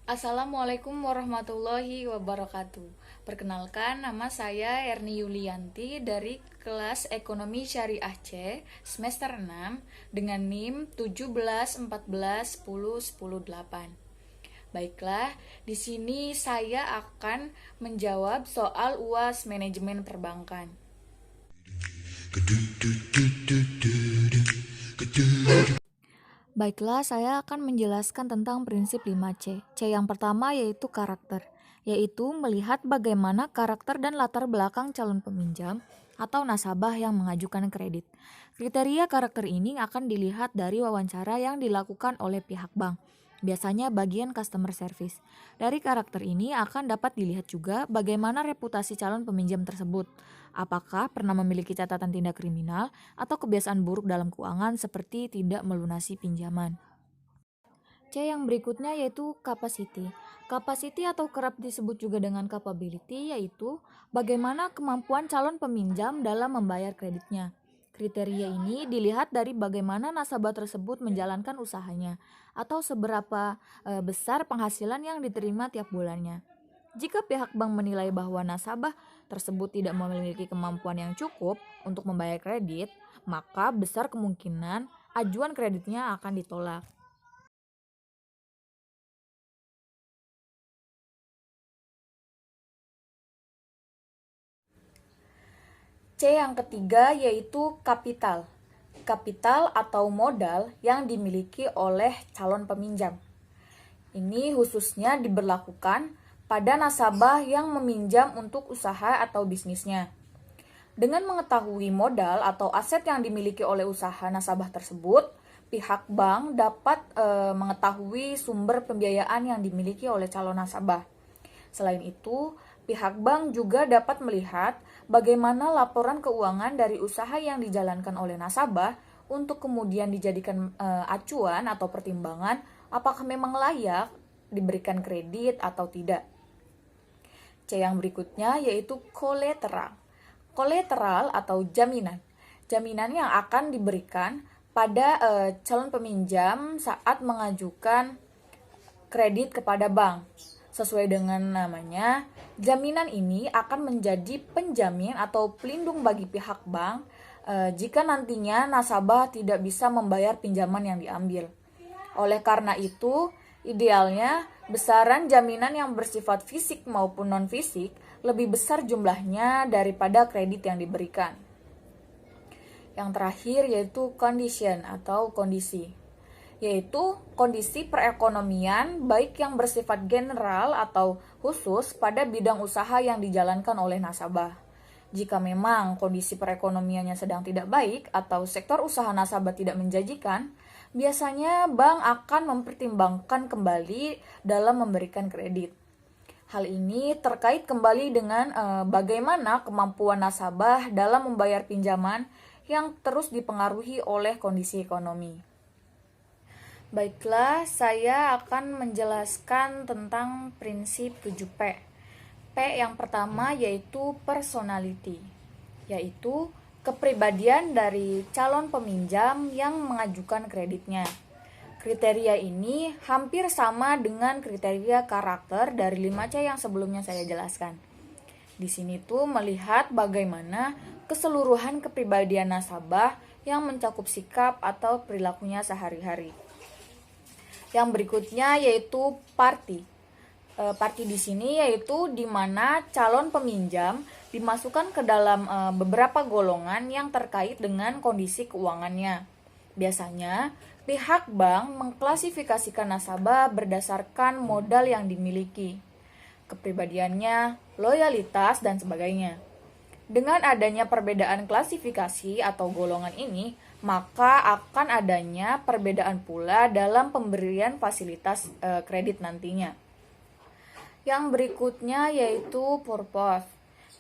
Assalamualaikum warahmatullahi wabarakatuh. Perkenalkan, nama saya Erni Yulianti dari kelas Ekonomi Syariah C semester 6 dengan NIM 17 14 10 10 8. Baiklah, di sini saya akan menjawab soal UAS Manajemen Perbankan. Baiklah, saya akan menjelaskan tentang prinsip 5C. C yang pertama yaitu karakter, yaitu melihat bagaimana karakter dan latar belakang calon peminjam atau nasabah yang mengajukan kredit. Kriteria karakter ini akan dilihat dari wawancara yang dilakukan oleh pihak bank, biasanya bagian customer service. Dari karakter ini akan dapat dilihat juga bagaimana reputasi calon peminjam tersebut. Apakah pernah memiliki catatan tindak kriminal atau kebiasaan buruk dalam keuangan seperti tidak melunasi pinjaman. C yang berikutnya yaitu capacity. Capacity atau kerap disebut juga dengan capability yaitu bagaimana kemampuan calon peminjam dalam membayar kreditnya. Kriteria ini dilihat dari bagaimana nasabah tersebut menjalankan usahanya atau seberapa besar penghasilan yang diterima tiap bulannya. Jika pihak bank menilai bahwa nasabah tersebut tidak memiliki kemampuan yang cukup untuk membayar kredit, maka besar kemungkinan ajuan kreditnya akan ditolak. C yang ketiga yaitu kapital. Kapital atau modal yang dimiliki oleh calon peminjam. Ini khususnya diberlakukan pada nasabah yang meminjam untuk usaha atau bisnisnya. Dengan mengetahui modal atau aset yang dimiliki oleh usaha nasabah tersebut, pihak bank dapat mengetahui sumber pembiayaan yang dimiliki oleh calon nasabah. Selain itu, pihak bank juga dapat melihat bagaimana laporan keuangan dari usaha yang dijalankan oleh nasabah untuk kemudian dijadikan acuan atau pertimbangan apakah memang layak diberikan kredit atau tidak. C yang berikutnya yaitu kolateral. Kolateral atau jaminan. Jaminan yang akan diberikan pada calon peminjam saat mengajukan kredit kepada bank. Sesuai dengan namanya, jaminan ini akan menjadi penjamin atau pelindung bagi pihak bank jika nantinya nasabah tidak bisa membayar pinjaman yang diambil. Oleh karena itu, idealnya besaran jaminan yang bersifat fisik maupun non-fisik lebih besar jumlahnya daripada kredit yang diberikan. Yang terakhir yaitu condition atau kondisi, yaitu kondisi perekonomian baik yang bersifat general atau khusus pada bidang usaha yang dijalankan oleh nasabah. Jika memang kondisi perekonomiannya sedang tidak baik atau sektor usaha nasabah tidak menjanjikan, biasanya bank akan mempertimbangkan kembali dalam memberikan kredit. Hal ini terkait kembali dengan bagaimana kemampuan nasabah dalam membayar pinjaman yang terus dipengaruhi oleh kondisi ekonomi. Baiklah, saya akan menjelaskan tentang prinsip 7P. P yang pertama yaitu personality, yaitu kepribadian dari calon peminjam yang mengajukan kreditnya. Kriteria ini hampir sama dengan kriteria karakter dari 5C yang sebelumnya saya jelaskan. Di sini tuh melihat bagaimana keseluruhan kepribadian nasabah yang mencakup sikap atau perilakunya sehari-hari. Yang berikutnya yaitu party. Party di sini yaitu di mana calon peminjam dimasukkan ke dalam beberapa golongan yang terkait dengan kondisi keuangannya. Biasanya, pihak bank mengklasifikasikan nasabah berdasarkan modal yang dimiliki, kepribadiannya, loyalitas, dan sebagainya. Dengan adanya perbedaan klasifikasi atau golongan ini, maka akan adanya perbedaan pula dalam pemberian fasilitas kredit nantinya. Yang berikutnya yaitu purpose,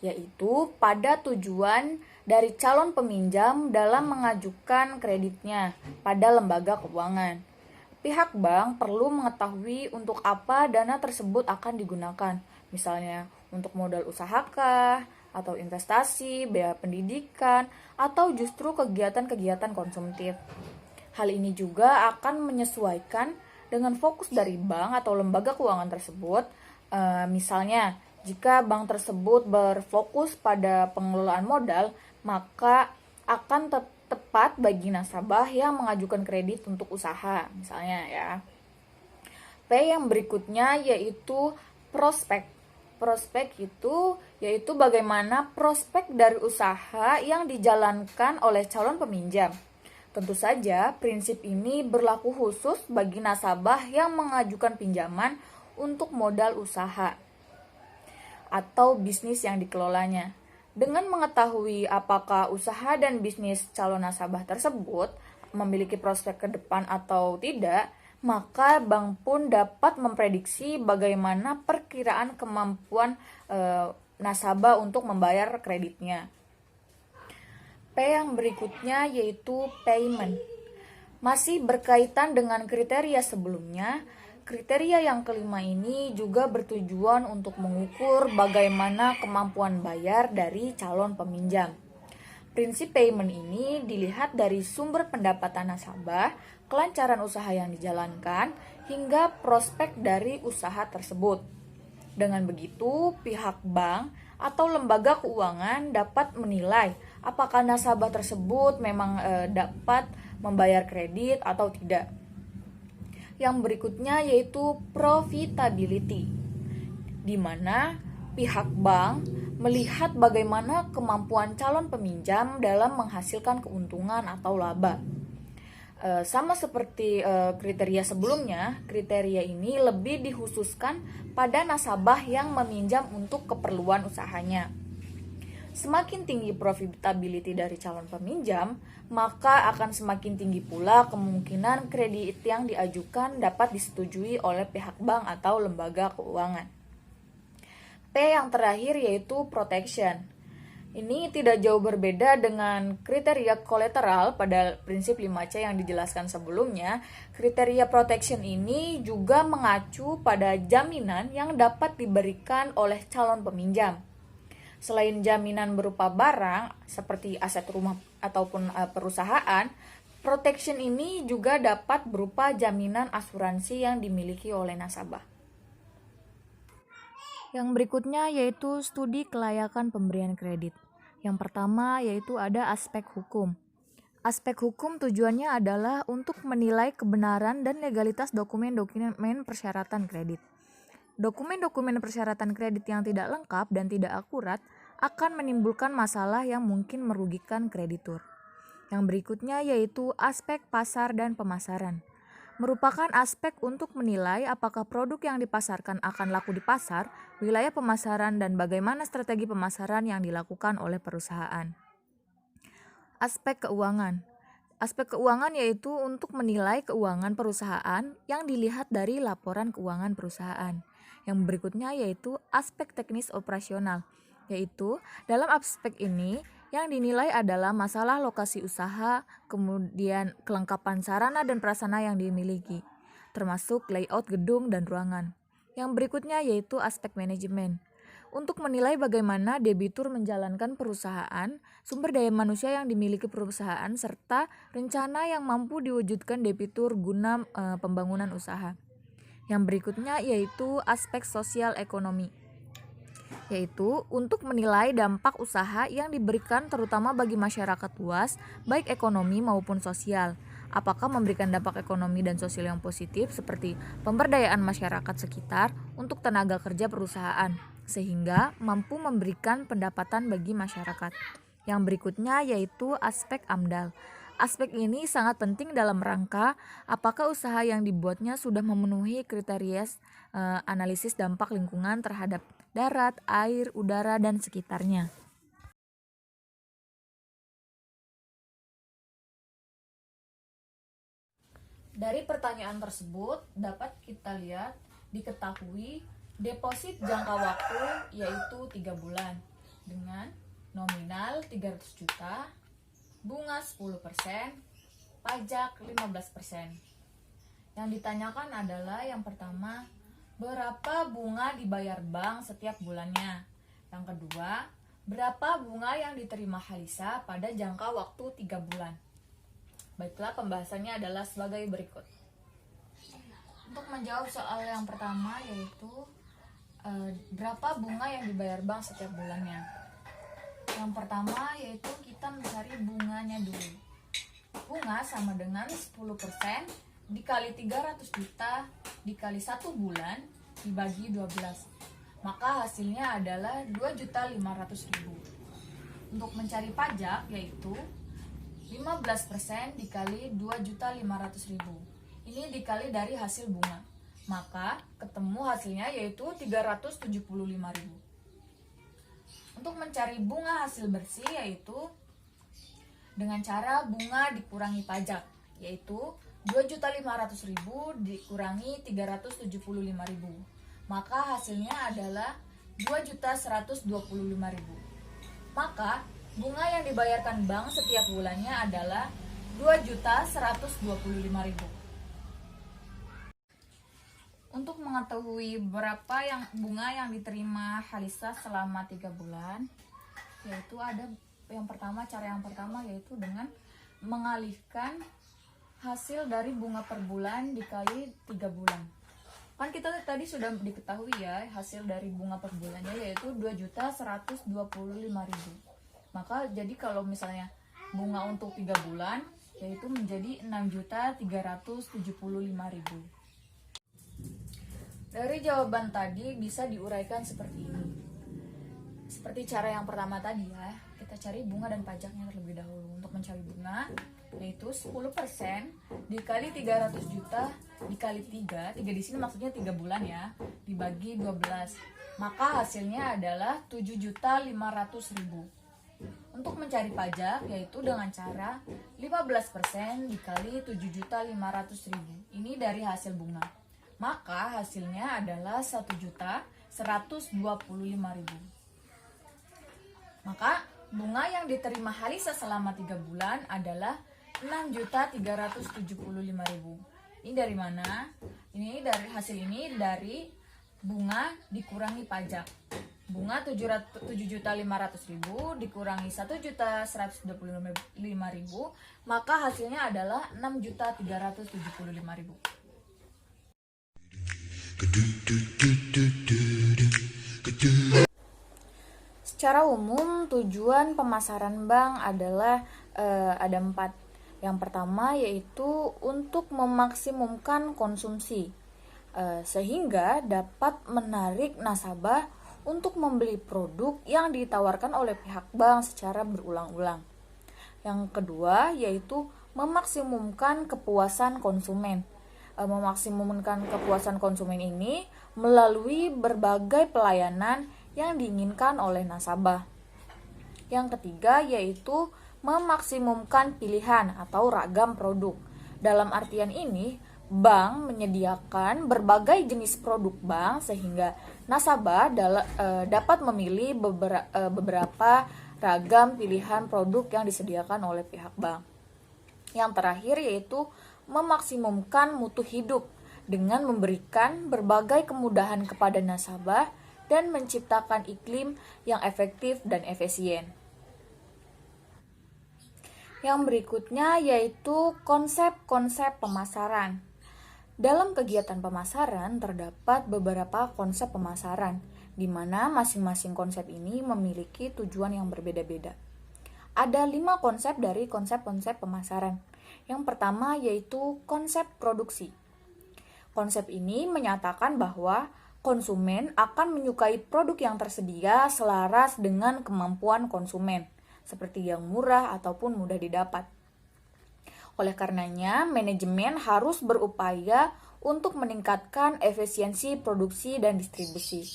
yaitu pada tujuan dari calon peminjam dalam mengajukan kreditnya pada lembaga keuangan. Pihak bank perlu mengetahui untuk apa dana tersebut akan digunakan, misalnya untuk modal usahakah, atau investasi, biaya pendidikan, atau justru kegiatan-kegiatan konsumtif. Hal ini juga akan menyesuaikan Dengan fokus dari bank atau lembaga keuangan tersebut, misalnya jika bank tersebut berfokus pada pengelolaan modal, maka akan tepat bagi nasabah yang mengajukan kredit untuk usaha, misalnya ya. P yang berikutnya yaitu prospek. Prospek itu yaitu bagaimana prospek dari usaha yang dijalankan oleh calon peminjam. Tentu saja, prinsip ini berlaku khusus bagi nasabah yang mengajukan pinjaman untuk modal usaha atau bisnis yang dikelolanya. Dengan mengetahui apakah usaha dan bisnis calon nasabah tersebut memiliki prospek ke depan atau tidak, maka bank pun dapat memprediksi bagaimana perkiraan kemampuan nasabah untuk membayar kreditnya. P yang berikutnya yaitu payment. Masih berkaitan dengan kriteria sebelumnya, kriteria yang kelima ini juga bertujuan untuk mengukur bagaimana kemampuan bayar dari calon peminjam. Prinsip payment ini dilihat dari sumber pendapatan nasabah, kelancaran usaha yang dijalankan, hingga prospek dari usaha tersebut. Dengan begitu, pihak bank atau lembaga keuangan dapat menilai apakah nasabah tersebut memang dapat membayar kredit atau tidak. Yang berikutnya yaitu profitability, di mana pihak bank melihat bagaimana kemampuan calon peminjam dalam menghasilkan keuntungan atau laba. Sama seperti kriteria sebelumnya, kriteria ini lebih dikhususkan pada nasabah yang meminjam untuk keperluan usahanya. Semakin tinggi profitability dari calon peminjam, maka akan semakin tinggi pula kemungkinan kredit yang diajukan dapat disetujui oleh pihak bank atau lembaga keuangan. P yang terakhir yaitu protection. Ini tidak jauh berbeda dengan kriteria kolateral pada prinsip 5C yang dijelaskan sebelumnya. Kriteria protection ini juga mengacu pada jaminan yang dapat diberikan oleh calon peminjam. Selain jaminan berupa barang seperti aset rumah ataupun perusahaan, protection ini juga dapat berupa jaminan asuransi yang dimiliki oleh nasabah. Yang berikutnya yaitu studi kelayakan pemberian kredit. Yang pertama yaitu ada aspek hukum. Aspek hukum tujuannya adalah untuk menilai kebenaran dan legalitas dokumen-dokumen persyaratan kredit. Dokumen-dokumen persyaratan kredit yang tidak lengkap dan tidak akurat akan menimbulkan masalah yang mungkin merugikan kreditur. Yang berikutnya yaitu aspek pasar dan pemasaran. Merupakan aspek untuk menilai apakah produk yang dipasarkan akan laku di pasar, wilayah pemasaran, dan bagaimana strategi pemasaran yang dilakukan oleh perusahaan. Aspek keuangan. Aspek keuangan yaitu untuk menilai keuangan perusahaan yang dilihat dari laporan keuangan perusahaan. Yang berikutnya yaitu aspek teknis operasional, yaitu dalam aspek ini yang dinilai adalah masalah lokasi usaha, kemudian kelengkapan sarana dan prasarana yang dimiliki, termasuk layout gedung dan ruangan. Yang berikutnya yaitu aspek manajemen, untuk menilai bagaimana debitur menjalankan perusahaan, sumber daya manusia yang dimiliki perusahaan, serta rencana yang mampu diwujudkan debitur guna pembangunan usaha. Yang berikutnya yaitu aspek sosial ekonomi, yaitu untuk menilai dampak usaha yang diberikan terutama bagi masyarakat luas, baik ekonomi maupun sosial. Apakah memberikan dampak ekonomi dan sosial yang positif seperti pemberdayaan masyarakat sekitar untuk tenaga kerja perusahaan, sehingga mampu memberikan pendapatan bagi masyarakat. Yang berikutnya yaitu aspek AMDAL. Aspek ini sangat penting dalam rangka apakah usaha yang dibuatnya sudah memenuhi kriteria analisis dampak lingkungan terhadap darat, air, udara, dan sekitarnya. Dari pertanyaan tersebut dapat kita lihat diketahui deposit jangka waktu yaitu 3 bulan dengan nominal 300 juta, bunga 10%, pajak 15%. Yang ditanyakan adalah yang pertama, berapa bunga dibayar bank setiap bulannya? Yang kedua, berapa bunga yang diterima Halisa pada jangka waktu 3 bulan? Baiklah, pembahasannya adalah sebagai berikut. Untuk menjawab soal yang pertama, yaitu berapa bunga yang dibayar bank setiap bulannya. Yang pertama yaitu kita mencari bunganya dulu. Bunga sama dengan 10% dikali 300 juta dikali 1 bulan dibagi 12. Maka hasilnya adalah 2.500.000. Untuk mencari pajak yaitu 15% dikali 2.500.000. Ini dikali dari hasil bunga. Maka ketemu hasilnya yaitu 375.000. Untuk mencari bunga hasil bersih yaitu dengan cara bunga dikurangi pajak, yaitu 2.500.000 dikurangi 375.000. Maka hasilnya adalah 2.125.000. Maka bunga yang dibayarkan bank setiap bulannya adalah 2.125.000. Untuk mengetahui berapa bunga yang diterima Halisa selama 3 bulan, yaitu ada cara yang pertama yaitu dengan mengalihkan hasil dari bunga per bulan dikali 3 bulan. Kan kita tadi sudah diketahui ya hasil dari bunga per bulannya yaitu 2.125.000. Maka jadi kalau misalnya bunga untuk 3 bulan yaitu menjadi 6.375.000. Dari jawaban tadi bisa diuraikan seperti ini. Seperti cara yang pertama tadi ya, kita cari bunga dan pajaknya terlebih dahulu. Untuk mencari bunga, yaitu 10% dikali 300 juta dikali 3 di sini maksudnya 3 bulan ya, dibagi 12. Maka hasilnya adalah 7.500.000. Untuk mencari pajak, yaitu dengan cara 15% dikali 7.500.000. Ini dari hasil bunga. Maka hasilnya adalah 1.125.000. Maka bunga yang diterima Halisa selama 3 bulan adalah 6.375.000. Ini dari mana? Ini dari hasil ini dari bunga dikurangi pajak. Bunga 7.500.000 dikurangi 1.125.000, maka hasilnya adalah 6.375.000. Secara umum tujuan pemasaran bank adalah ada 4. Yang pertama yaitu untuk memaksimumkan konsumsi sehingga dapat menarik nasabah untuk membeli produk yang ditawarkan oleh pihak bank secara berulang-ulang. Yang kedua yaitu memaksimumkan kepuasan konsumen. Memaksimumkan kepuasan konsumen ini melalui berbagai pelayanan yang diinginkan oleh nasabah. Yang ketiga yaitu memaksimumkan pilihan atau ragam produk. Dalam artian ini, bank menyediakan berbagai jenis produk bank sehingga nasabah dapat memilih beberapa ragam pilihan produk yang disediakan oleh pihak bank. Yang terakhir yaitu memaksimumkan mutu hidup dengan memberikan berbagai kemudahan kepada nasabah dan menciptakan iklim yang efektif dan efisien. Yang berikutnya yaitu konsep-konsep pemasaran. Dalam kegiatan pemasaran terdapat beberapa konsep pemasaran, di mana masing-masing konsep ini memiliki tujuan yang berbeda-beda. Ada 5 konsep dari konsep-konsep pemasaran. Yang pertama yaitu konsep produksi. Konsep ini menyatakan bahwa konsumen akan menyukai produk yang tersedia selaras dengan kemampuan konsumen, seperti yang murah ataupun mudah didapat. Oleh karenanya, manajemen harus berupaya untuk meningkatkan efisiensi produksi dan distribusi.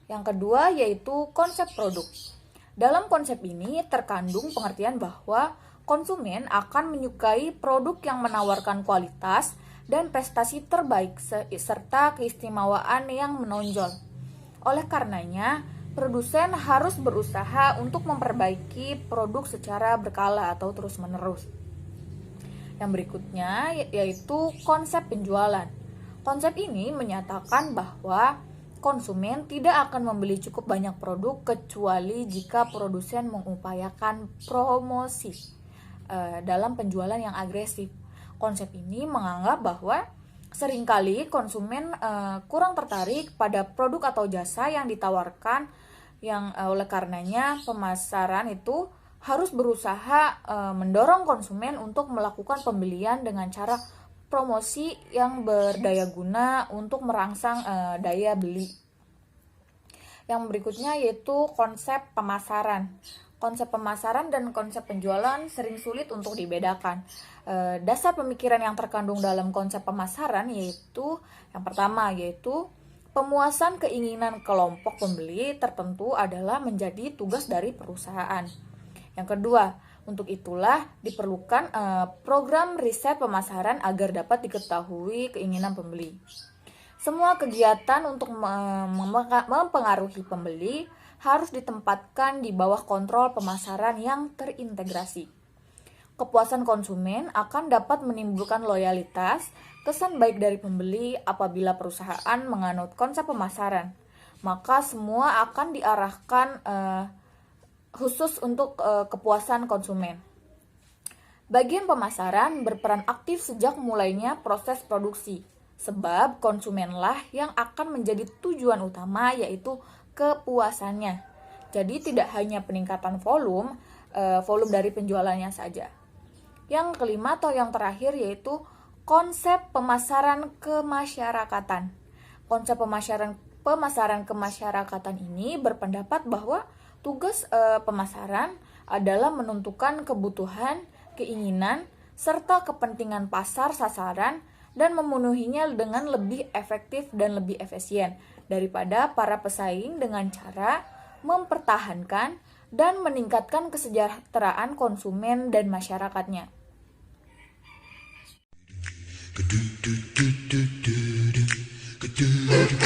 Yang kedua yaitu konsep produk. Dalam konsep ini terkandung pengertian bahwa konsumen akan menyukai produk yang menawarkan kualitas dan prestasi terbaik serta keistimewaan yang menonjol. Oleh karenanya, produsen harus berusaha untuk memperbaiki produk secara berkala atau terus-menerus. Yang berikutnya yaitu konsep penjualan. Konsep ini menyatakan bahwa konsumen tidak akan membeli cukup banyak produk kecuali jika produsen mengupayakan promosi dalam penjualan yang agresif. Konsep ini menganggap bahwa Seringkali konsumen kurang tertarik pada produk atau jasa yang ditawarkan, yang oleh karenanya pemasaran itu harus berusaha mendorong konsumen untuk melakukan pembelian dengan cara promosi yang berdaya guna untuk merangsang daya beli. Yang berikutnya yaitu konsep pemasaran. Konsep pemasaran dan konsep penjualan sering sulit untuk dibedakan. Dasar pemikiran yang terkandung dalam konsep pemasaran yaitu yang pertama yaitu pemuasan keinginan kelompok pembeli tertentu adalah menjadi tugas dari perusahaan. Yang kedua, untuk itulah diperlukan program riset pemasaran agar dapat diketahui keinginan pembeli. Semua kegiatan untuk mempengaruhi pembeli harus ditempatkan di bawah kontrol pemasaran yang terintegrasi. Kepuasan konsumen akan dapat menimbulkan loyalitas, kesan baik dari pembeli apabila perusahaan menganut konsep pemasaran. Maka semua akan diarahkan khusus untuk kepuasan konsumen. Bagian pemasaran berperan aktif sejak mulainya proses produksi, sebab konsumenlah yang akan menjadi tujuan utama yaitu kepuasannya. Jadi tidak hanya peningkatan volume dari penjualannya saja. Yang kelima atau yang terakhir yaitu konsep pemasaran kemasyarakatan. Konsep pemasaran kemasyarakatan ini berpendapat bahwa tugas pemasaran adalah menentukan kebutuhan, keinginan, serta kepentingan pasar sasaran dan memenuhinya dengan lebih efektif dan lebih efisien daripada para pesaing dengan cara mempertahankan dan meningkatkan kesejahteraan konsumen dan masyarakatnya.